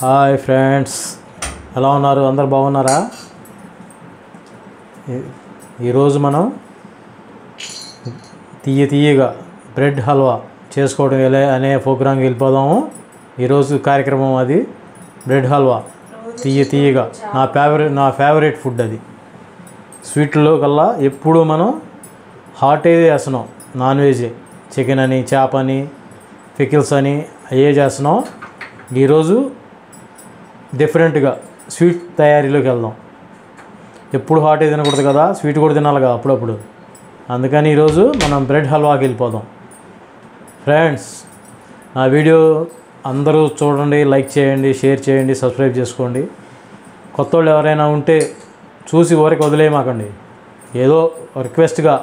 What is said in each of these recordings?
Hi friends, ఎలా ఉన్నారు? అందరు బాగున్నారా? ఈరోజు మనం తీయగా బ్రెడ్ హల్వా చేసుకోవడం అనే ప్రోగ్రాంకి వెళ్ళిపోదాము. ఈరోజు కార్యక్రమం అది బ్రెడ్ హల్వా తీయగా నా ఫేవరెట్ ఫుడ్. అది స్వీట్లో కల్లా ఎప్పుడు మనం హాట్ ఏది చేస్తున్నాం, నాన్ వెజ్ చికెన్ అని, చేప అని, పికిల్స్ అని అయ్యే చేస్తున్నాం. ఈరోజు డిఫరెంట్గా స్వీట్ తయారీలోకి వెళ్దాం. ఎప్పుడు హాట్ ఏ తినకూడదు కదా, స్వీట్ కూడా తినాలి కదా అప్పుడప్పుడు. అందుకని ఈరోజు మనం బ్రెడ్ హల్వాకి వెళ్ళిపోదాం. ఫ్రెండ్స్, నా వీడియో అందరూ చూడండి, లైక్ చేయండి, షేర్ చేయండి, సబ్స్క్రైబ్ చేసుకోండి. కొత్త వాళ్ళు ఎవరైనా ఉంటే చూసి ఊరికి వదిలేయమాకండి. ఏదో రిక్వెస్ట్గా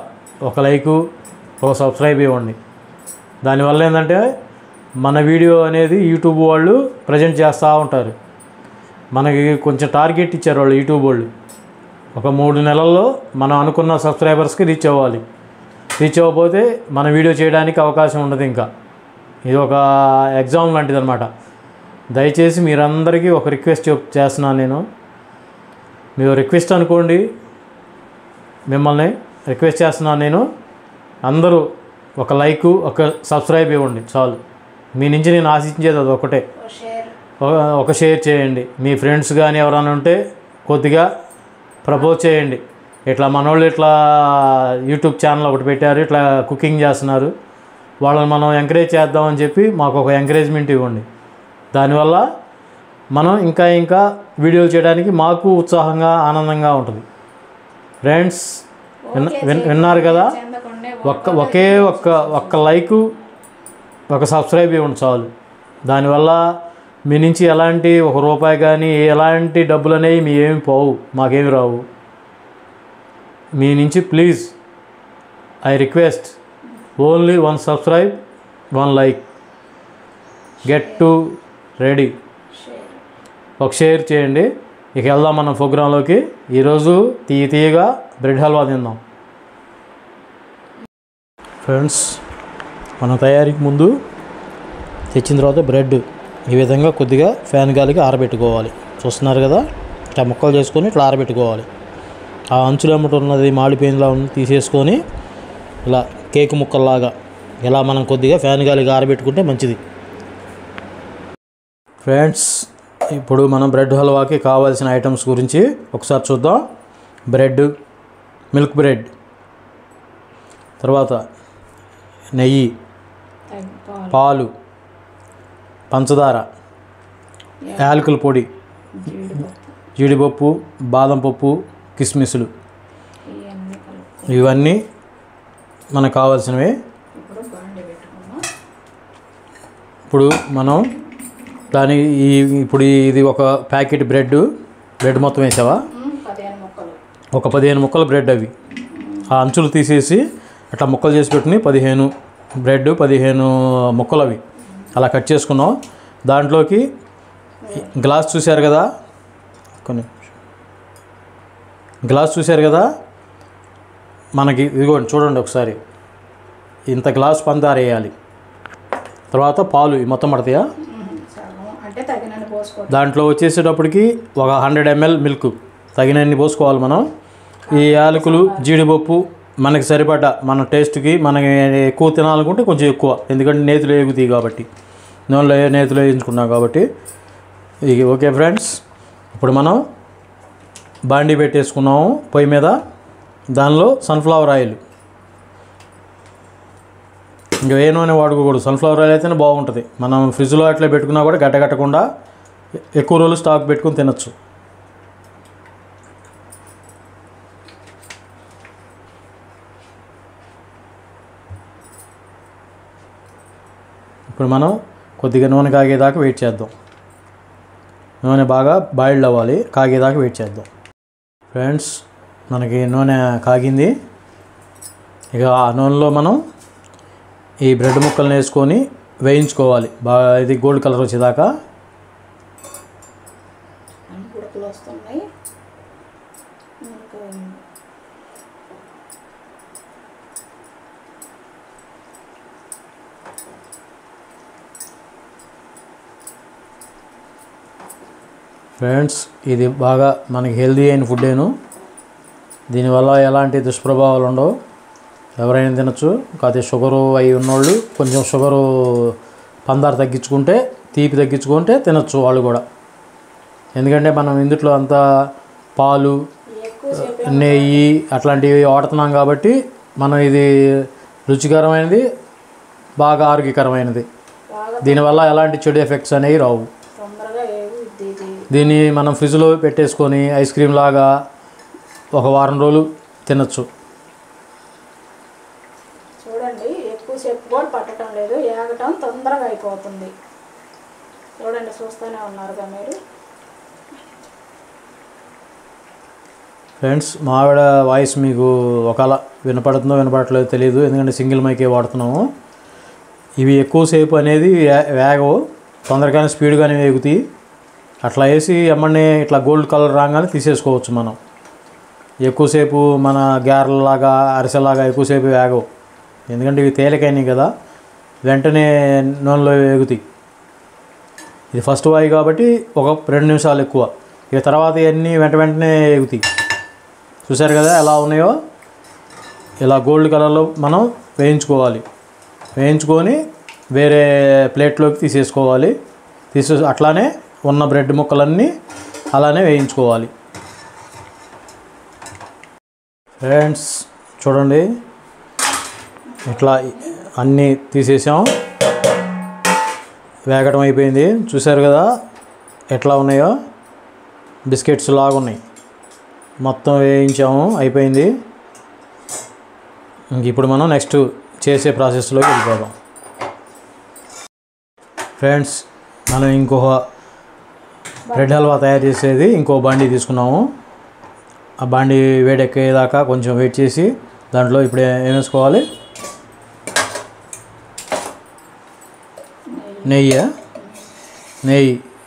ఒక లైకు, ఒక సబ్స్క్రైబ్ ఇవ్వండి. దానివల్ల ఏంటంటే మన వీడియో అనేది యూట్యూబ్ వాళ్ళు ప్రజెంట్ చేస్తూ ఉంటారు. మనకి కొంచెం టార్గెట్ ఇచ్చారు వాళ్ళు, యూట్యూబ్ వాళ్ళు. ఒక 3 నెలల్లో మనం అనుకున్న సబ్స్క్రైబర్స్కి రీచ్ అవ్వాలి. రీచ్ అవ్వకపోతే మన వీడియో చేయడానికి అవకాశం ఉండదు. ఇంకా ఇది ఒక ఎగ్జామ్ లాంటిది అనమాట. దయచేసి మీరందరికీ ఒక రిక్వెస్ట్ చేస్తున్నాను నేను. మీరు రిక్వెస్ట్ అనుకోండి, మిమ్మల్ని రిక్వెస్ట్ చేస్తున్నాను నేను. అందరూ ఒక లైకు, ఒక సబ్స్క్రైబ్ ఇవ్వండి చాలు. మీ నుంచి నేను ఆశించేది అది ఒకటే. ఒక షేర్ చేయండి. మీ ఫ్రెండ్స్ కానీ ఎవరైనా ఉంటే కొద్దిగా ప్రపోజ్ చేయండి. ఇట్లా మనోళ్ళు ఇట్లా యూట్యూబ్ ఛానల్ ఒకటి పెట్టారు, ఇట్లా కుకింగ్ చేస్తున్నారు, వాళ్ళని మనం ఎంకరేజ్ చేద్దామని చెప్పి మాకు ఒక ఎంకరేజ్మెంట్ ఇవ్వండి. దానివల్ల మనం ఇంకా వీడియోలు చేయడానికి మాకు ఉత్సాహంగా, ఆనందంగా ఉంటుంది. ఫ్రెండ్స్, విన్నారు కదా? ఒకే ఒక్క లైకు, ఒక సబ్స్క్రైబ్ ఇవ్వండి చాలు. దానివల్ల మీ నుంచి ఎలాంటి ₹1 కానీ ఎలాంటి డబ్బులు అనేవి మీ ఏమి పోవు, మాకేమి రావు. మీ నుంచి please I request only 1 subscribe, 1 like, get to ready. ఒక షేర్ చేయండి. ఇక వెళ్దాం మనం ప్రోగ్రాంలోకి. ఈరోజు తీయగా బ్రెడ్ హల్వా తిందాం. ఫ్రెండ్స్, మనం తయారీకి ముందు తెచ్చిన తర్వాత బ్రెడ్ ఈ విధంగా కొద్దిగా ఫ్యాన్ గాలికి ఆరబెట్టుకోవాలి. చూస్తున్నారు కదా, ఇట్లా ముక్కలు చేసుకొని ఇట్లా ఆరబెట్టుకోవాలి. ఆ అంచులు ఎమ్మటి ఉన్నది మాడిపోయినలా తీసేసుకొని ఇలా కేక్ ముక్కల్లాగా ఇలా మనం కొద్దిగా ఫ్యాన్ గాలికి ఆరబెట్టుకుంటే మంచిది. ఫ్రెండ్స్, ఇప్పుడు మనం బ్రెడ్ హల్వాకి కావాల్సిన ఐటమ్స్ గురించి ఒకసారి చూద్దాం. బ్రెడ్, మిల్క్ బ్రెడ్, తర్వాత నెయ్యి, పాలు, పంచదార, యాలకుల పొడి, జీడిపప్పు, బాదం పప్పు, కిస్మిస్లు, ఇవన్నీ మనకు కావాల్సినవి. ఇప్పుడు మనం ఇప్పుడు ఇది ఒక ప్యాకెట్ బ్రెడ్ మొత్తం వేసావా? ఒక 15 ముక్కలు బ్రెడ్. అవి ఆ అంచులు తీసేసి అట్లా ముక్కలు చేసి పెట్టుకుని 15 బ్రెడ్, 15 ముక్కలు అవి అలా కట్ చేసుకున్నాం. దాంట్లోకి గ్లాస్ చూశారు కదా, మనకి ఇదిగోండి చూడండి ఒకసారి. ఇంత గ్లాస్ పంచదార వేయాలి. తర్వాత పాలు మొత్తం పడతాయా? దాంట్లో వచ్చేసేటప్పటికి ఒక 100 ml మిల్క్ తగినన్ని పోసుకోవాలి మనం. ఈ యాలకులు, జీడిపప్పు మనకి సరిపడ్డ, మన టేస్ట్కి. మనకి ఎక్కువ తినాలనుకుంటే కొంచెం ఎక్కువ, ఎందుకంటే నేతిలో ఎగుతాయి కాబట్టి, నేతిలో వేయించుకున్నాం కాబట్టి. ఓకే ఫ్రెండ్స్, ఇప్పుడు మనం బాండీ పెట్టేసుకున్నాము పొయ్యి మీద. దానిలో సన్ఫ్లవర్ ఆయిల్, ఇంకా ఏ నూనె వాడుకోకూడదు. సన్ఫ్లవర్ ఆయిల్ అయితేనే బాగుంటుంది. మనం ఫ్రిడ్జ్లో అట్లా పెట్టుకున్నా కూడా గట్టకుండా ఎక్కువ రోజులు స్టాక్ పెట్టుకుని తినచ్చు. ఇప్పుడు మనం కొద్దిగా నూనె కాగేదాకా వెయిట్ చేద్దాం. నూనె బాగా బాయిల్డ్ అవ్వాలి, కాగేదాకా వెయిట్ చేద్దాం. ఫ్రెండ్స్, మనకి నూనె కాగింది. ఇక ఆ నూనెలో మనం ఈ బ్రెడ్ ముక్కలను వేసుకొని వేయించుకోవాలి బాగా. ఇది గోల్డ్ కలర్ వచ్చేదాకా. ఫ్రెండ్స్, ఇది బాగా మనకి హెల్దీ అయిన ఫుడ్డేను. దీనివల్ల ఎలాంటి దుష్ప్రభావాలు ఉండవు, ఎవరైనా తినచ్చు. కాకపోతే షుగరు అవి ఉన్నోళ్ళు కొంచెం షుగరు పందారు తగ్గించుకుంటే, తీపి తగ్గించుకుంటే తినచ్చు వాళ్ళు కూడా. ఎందుకంటే మనం ఇందులో అంతా పాలు, నెయ్యి అట్లాంటివి వాడుతున్నాం కాబట్టి మనం ఇది రుచికరమైనది, బాగా ఆరోగ్యకరమైనది. దీనివల్ల ఎలాంటి చెడు ఎఫెక్ట్స్ అనేవి రావు. దీన్ని మనం ఫ్రిడ్జ్లో పెట్టేసుకొని ఐస్ క్రీమ్ లాగా ఒక వారం రోజులు తినచ్చు. చూడండి, ఎక్కువసేపు కూడా పట్టడం లేదు, ఏగటం తొందరగా అయిపోతుంది. చూడండి, చూస్తూనే ఉన్నారుగా మీరు. ఫ్రెండ్స్, మా ఆవిడ వాయిస్ మీకు ఒకలా వినపడుతుందో వినపడట్లేదో తెలియదు, ఎందుకంటే సింగిల్ మైకే వాడుతున్నాము. ఇవి ఎక్కువసేపు అనేది వేగవు, తొందరగానే స్పీడ్గానే వేగుతాయి. అట్లా వేసి ఎమ్మనే ఇట్లా గోల్డ్ కలర్ రాగానే తీసేసుకోవచ్చు మనం. ఎక్కువసేపు మన గారెలాగా అరిసెలాగా ఎక్కువసేపు వేగవు, ఎందుకంటే ఇవి తేలికైనవి కదా, వెంటనే నూనెలో వేగుతాయి. ఇది ఫస్ట్ వాయి కాబట్టి ఒక 2 నిమిషాలు ఎక్కువ, ఇక తర్వాత ఇవన్నీ వెంటనే వేగుతాయి. చూసారు కదా ఎలా ఉన్నాయో, ఇలా గోల్డ్ కలర్లో మనం వేయించుకొని వేరే ప్లేట్లోకి తీసేసుకోవాలి. అట్లానే ఉన్న బ్రెడ్ ముక్కలన్నీ అలానే వేయించుకోవాలి. ఫ్రెండ్స్ చూడండి, ఇట్లా అన్నీ తీసేసాం, వేగడం అయిపోయింది. చూసారు కదా ఎట్లా ఉన్నాయో, బిస్కెట్స్ లాగా ఉన్నాయి. మొత్తం వేయించాము, అయిపోయింది. ఇప్పుడు మనం నెక్స్ట్ చేసే ప్రాసెస్లోకి వెళ్ళిపోదాం. ఫ్రెండ్స్, మనం ఇంకొక బ్రెడ్ హల్వా తయారు చేసేది ఇంకో బాండీ తీసుకున్నాము. ఆ బాండీ వేడెక్కేదాకా కొంచెం వెయిట్ చేసి దాంట్లో ఇప్పుడు ఏం వేసుకోవాలి? నెయ్యి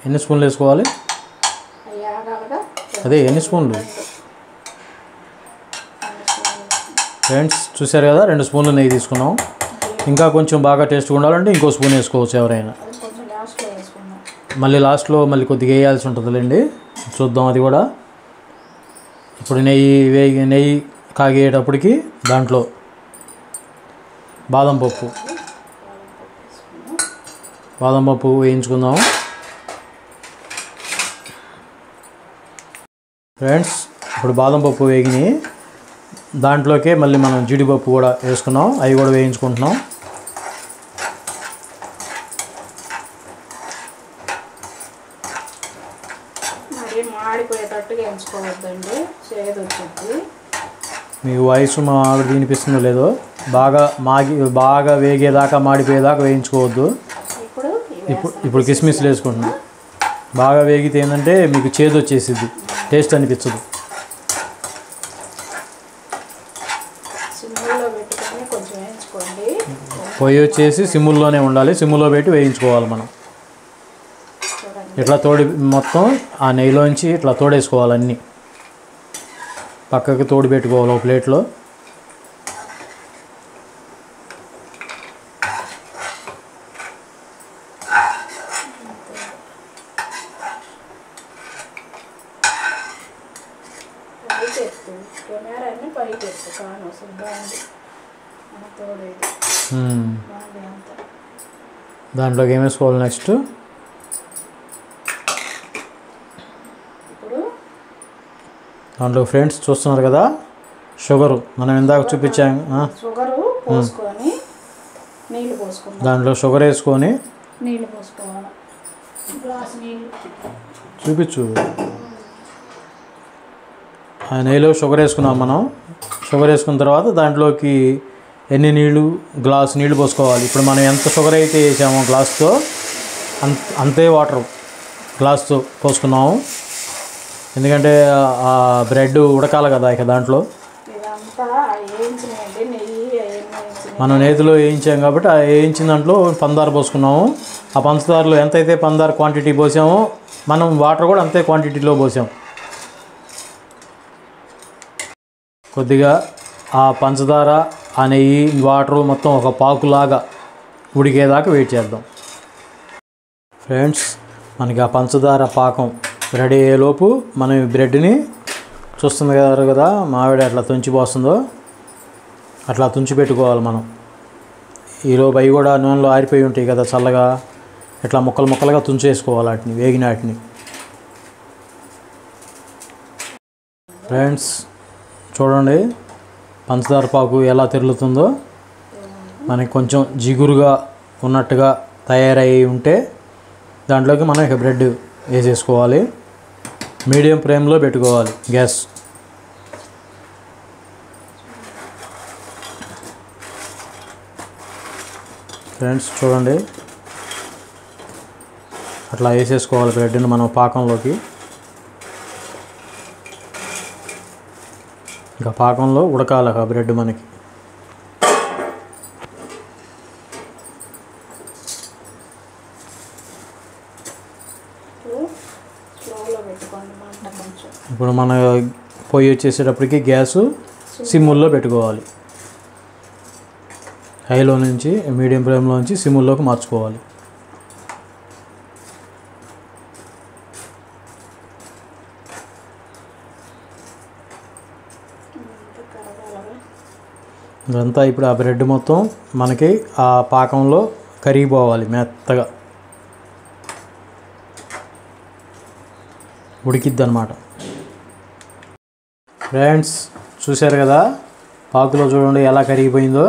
ఎన్ని స్పూన్లు వేసుకోవాలి? అదే ఎన్ని స్పూన్లు? ఫ్రెండ్స్ చూసారు కదా, 2 స్పూన్లు నెయ్యి తీసుకున్నాం. ఇంకా కొంచెం బాగా టేస్ట్ ఉండాలంటే ఇంకో స్పూన్ వేసుకోవచ్చు ఎవరైనా. మళ్ళీ లాస్ట్లో కొద్దిగా వేయాల్సి ఉంటుందిలేండి, చూద్దాం అది కూడా. ఇప్పుడు నెయ్యి కాగేటప్పటికి దాంట్లో బాదం పప్పు వేయించుకుందాం. ఫ్రెండ్స్, ఇప్పుడు బాదం పప్పు వేగినాయి, దాంట్లోకే మళ్ళీ మనం జీడిపప్పు కూడా వేసుకున్నాం, అవి కూడా వేయించుకుంటున్నాం. మాడిపోయేటట్టుగా వేయించుకోవద్దండి, చేదు వచ్చింది. మీ వాయిస్ మా ఆవిడ వినిపిస్తుందో లేదో, బాగా వేగేదాకా మాడిపోయేదాకా వేయించుకోవద్దు. ఇప్పుడు కిస్మిస్లు వేసుకుంటున్నాం. బాగా వేగితే ఏంటంటే మీకు చేదు వచ్చేసిద్ది, టేస్ట్ అనిపించదు. పొయ్యి వచ్చేసి సిమ్ముల్లోనే ఉండాలి, సిమ్ములో పెట్టి వేయించుకోవాలి మనం. ఇట్లా మొత్తం ఆ నెయ్యిలోంచి ఇట్లా తోడేసుకోవాలి, అన్నీ పక్కకి తోడు పెట్టుకోవాలి ఒక ప్లేట్లో. దాంట్లోకి ఏం వేసుకోవాలి నెక్స్ట్? దాంట్లో ఫ్రెండ్స్ చూస్తున్నారు కదా, షుగరు మనం ఇందాక చూపించాము. దాంట్లో షుగర్ వేసుకొని చూపించు. ఆ నెయ్యిలో షుగర్ వేసుకున్నాం మనం. షుగర్ వేసుకున్న తర్వాత దాంట్లోకి ఎన్ని గ్లాస్ నీళ్ళు పోసుకోవాలి. ఇప్పుడు మనం ఎంత షుగర్ అయితే వేసామో గ్లాస్తో అంతే వాటర్ గ్లాస్తో పోసుకున్నాము. ఎందుకంటే ఆ బ్రెడ్ ఉడకాలి కదా ఇక దాంట్లో. మనం నేతిలో వేయించాం కాబట్టి ఆ వేయించిన దాంట్లో పంచదార పోసుకున్నాము. ఆ పంచదారలో ఎంతైతే పంచదార క్వాంటిటీ పోసామో మనం వాటర్ కూడా అంతే క్వాంటిటీలో పోసాం. కొద్దిగా ఆ పంచదార, ఆ నెయ్యి, వాటరు మొత్తం ఒక పాకులాగా ఉడికేదాకా వెయిట్ చేద్దాం. ఫ్రెండ్స్, మనకి ఆ పంచదార పాకం రెడీ అయ్యేలోపు మనం ఈ బ్రెడ్ని చూస్తుంది కదా మావిడ అట్లా తుంచి పోస్తుందో అట్లా తుంచి పెట్టుకోవాలి మనం. ఈలోపు అవి కూడా నూనెలో ఆరిపోయి ఉంటాయి కదా చల్లగా, ఇట్లా ముక్కలు ముక్కలుగా తుంచేసుకోవాలి వాటిని, వేగిన వాటిని. ఫ్రెండ్స్ చూడండి పంచదార పాకు ఎలా తెరులుతుందో. మనకి కొంచెం జిగురుగా ఉన్నట్టుగా తయారై ఉంటే దాంట్లోకి మనం ఇక బ్రెడ్ వేసేసుకోవాలి. మీడియం ఫ్లేమ్లో పెట్టుకోవాలి గ్యాస్. ఫ్రెండ్స్ చూడండి అట్లా వేసేసుకోవాలి బ్రెడ్ని మనం పాకంలోకి. ఇంకా పాకంలో ఉడకాలి ఆ బ్రెడ్ మనకి. ఇప్పుడు మన పొయ్యి వచ్చేసేటప్పటికి గ్యాసు సిమ్ముల్లో పెట్టుకోవాలి. హైలో నుంచి మీడియం ఫ్లేమ్లో నుంచి సిమ్ముల్లోకి మార్చుకోవాలి. ఇదంతా ఇప్పుడు ఆ బ్రెడ్ మొత్తం మనకి ఆ పాకంలో కరిగిపోవాలి, మెత్తగా ఉడికిద్ది అన్నమాట. ఫ్రెండ్స్ చూశారు కదా పాకులో చూడండి ఎలా కరిగిపోయిందో.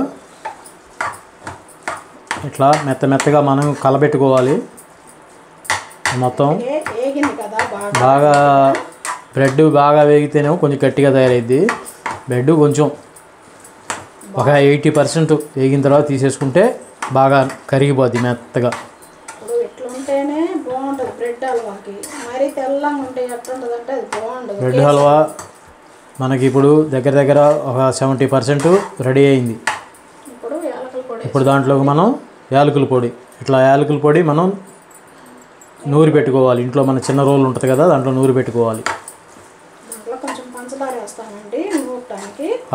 ఇట్లా మెత్తగా మనం కలబెట్టుకోవాలి మొత్తం. బాగా బ్రెడ్ బాగా వేగితేనేమో కొంచెం గట్టిగా తయారైద్ది. బ్రెడ్ కొంచెం ఒక 80% వేగిన తర్వాత తీసేసుకుంటే బాగా కరిగిపోద్ది మెత్తగా. బ్రెడ్ హల్వా మనకి ఇప్పుడు దగ్గర ఒక 70% రెడీ అయింది. ఇప్పుడు దాంట్లోకి మనం యాలకుల పొడి, ఇట్లా యాలకుల పొడి మనం నూరి పెట్టుకోవాలి. ఇంట్లో మన చిన్న రోలు ఉంటుంది కదా దాంట్లో నూరి పెట్టుకోవాలి.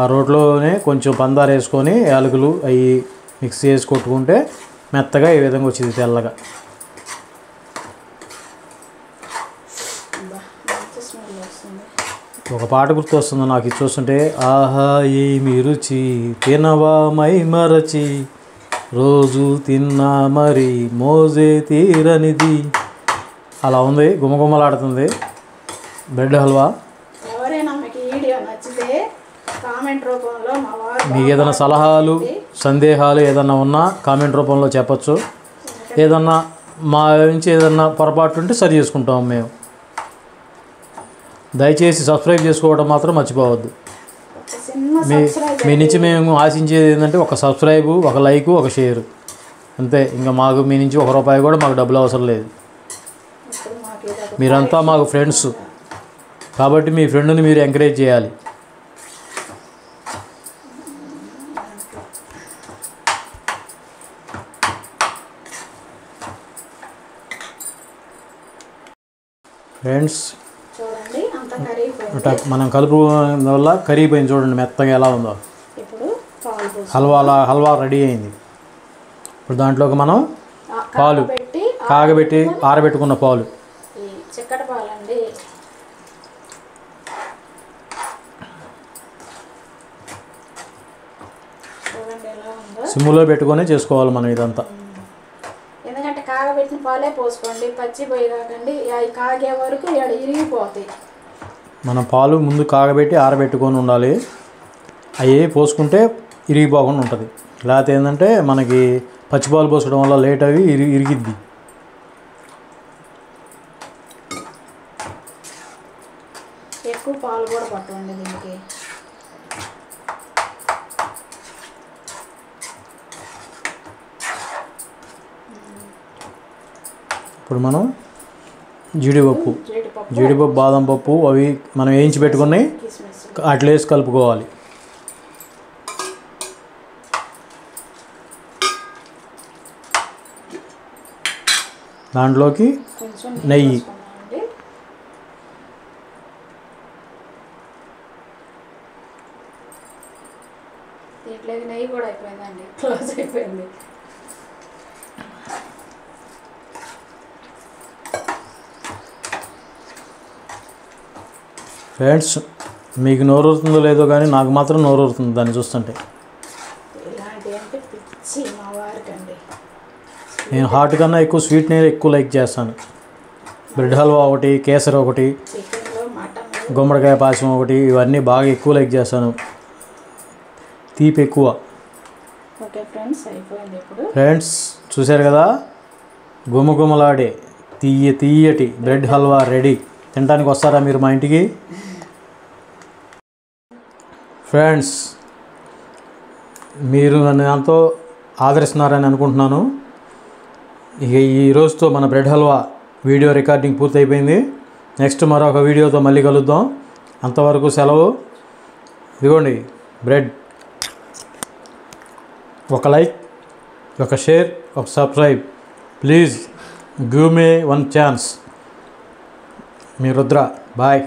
ఆ రోట్లోనే కొంచెం పందార వేసుకొని యాలకులు అవి మిక్స్ చేసి కొట్టుకుంటే మెత్తగా ఈ విధంగా వచ్చింది తెల్లగా. ఒక పాట గుర్తు వస్తుంది నాకు ఇది చూస్తుంటే. ఆహా ఏమి రుచి తినవా మై మరచి, రోజు తిన్నా మరి మోజే తీరనిది. అలా ఉంది, గుమగుమలాడుతుంది బ్రెడ్ హల్వా. మీకు ఏదైనా సలహాలు సందేహాలు ఏదన్నా ఉన్నా కామెంట్ రూపంలో చెప్పచ్చు. ఏదన్నా మా నుంచి ఏదన్నా పొరపాటు ఉంటే సరి చేసుకుంటాము మేము. దయచేసి సబ్స్క్రైబ్ చేసుకోవడం మాత్రం మర్చిపోవద్దు. మీ నుంచి మేము ఆశించేది ఏంటంటే ఒక సబ్స్క్రైబ్, ఒక లైక్, ఒక షేర్ అంతే. ఇంకా మాకు మీ నుంచి ₹1 కూడా మాకు డబ్బులు అవసరం లేదు. మీరంతా మాకు ఫ్రెండ్స్ కాబట్టి మీ ఫ్రెండ్ని మీరు ఎంకరేజ్ చేయాలి. ఫ్రెండ్స్ మనం కలుపు వల్ల కరిగిపోయింది చూడండి మెత్తగా ఎలా ఉందో. హల్వా రెడీ అయింది. ఇప్పుడు దాంట్లోకి మనం పాలు కాగబెట్టి ఆరబెట్టుకున్న పాలు, చిక్కటి పాలండి, సిమ్ములో పెట్టుకొని చేసుకోవాలి మనం ఇదంతా. ఎందుకంటే కాగబెట్టిన పాలే పోసుకోండి, పచ్చి పోయి కాకండి. అవి కాగే వరకు ఇరిగిపోతాయి. మనం పాలు ముందు కాగబెట్టి ఆరబెట్టుకొని ఉండాలి. అవి పోసుకుంటే ఇరిగిపోకుండా ఉంటుంది. లేకపోతే ఏంటంటే మనకి పచ్చిపాలు పోసడం వల్ల లేట్ అవి ఇరిగిద్ది. ఎక్కువ పాలు కూడా పట్టండి దీనికి. ఇప్పుడు మనం జీడిపప్పు, బాదం పప్పు అవి మనం వేయించి పెట్టుకుని అట్లా వేసి కలుపుకోవాలి. దాంట్లోకి నెయ్యి, దీంట్లోకి నెయ్యి కూడా అయిపోయిందండి, క్లోజ్ అయిపోయింది. ఫ్రెండ్స్, మీకు నోరూరుతుందో లేదో కానీ నాకు మాత్రం నోరూరుతుంది దాన్ని చూస్తుంటే. ఇలాంటి అంటే పిచ్చి మా వారికండి. నేను హాట్ కన్నా ఎక్కువ స్వీట్నే ఎక్కువ లైక్ చేస్తాను. బ్రెడ్ హల్వా ఒకటి, కేసరి ఒకటి, చికెన్లో మటన్, గుమ్మడికాయ పాయసం ఒకటి, ఇవన్నీ బాగా ఎక్కువ లైక్ చేస్తాను. తీపి ఎక్కువ. ఓకే ఫ్రెండ్స్, అయిపోయింది ఇప్పుడు. ఫ్రెండ్స్ చూశారు కదా, గుమగుమలాడే తీయటి బ్రెడ్ హల్వా రెడీ. తినడానికి వస్తారా మీరు మా ఇంటికి? ఫ్రెండ్స్, మీరు నన్ను ఎంతో ఆదరిస్తున్నారని అనుకుంటున్నాను. ఇక ఈ రోజుతో మన బ్రెడ్ హల్వా వీడియో రికార్డింగ్ పూర్తయిపోయింది. నెక్స్ట్ మరొక వీడియోతో మళ్ళీ కలుద్దాం. అంతవరకు సెలవు. ఇదిగోండి బ్రెడ్. ఒక లైక్, ఒక షేర్, ఒక subscribe. Please give me one chance. మీ రుద్ర. బాయ్.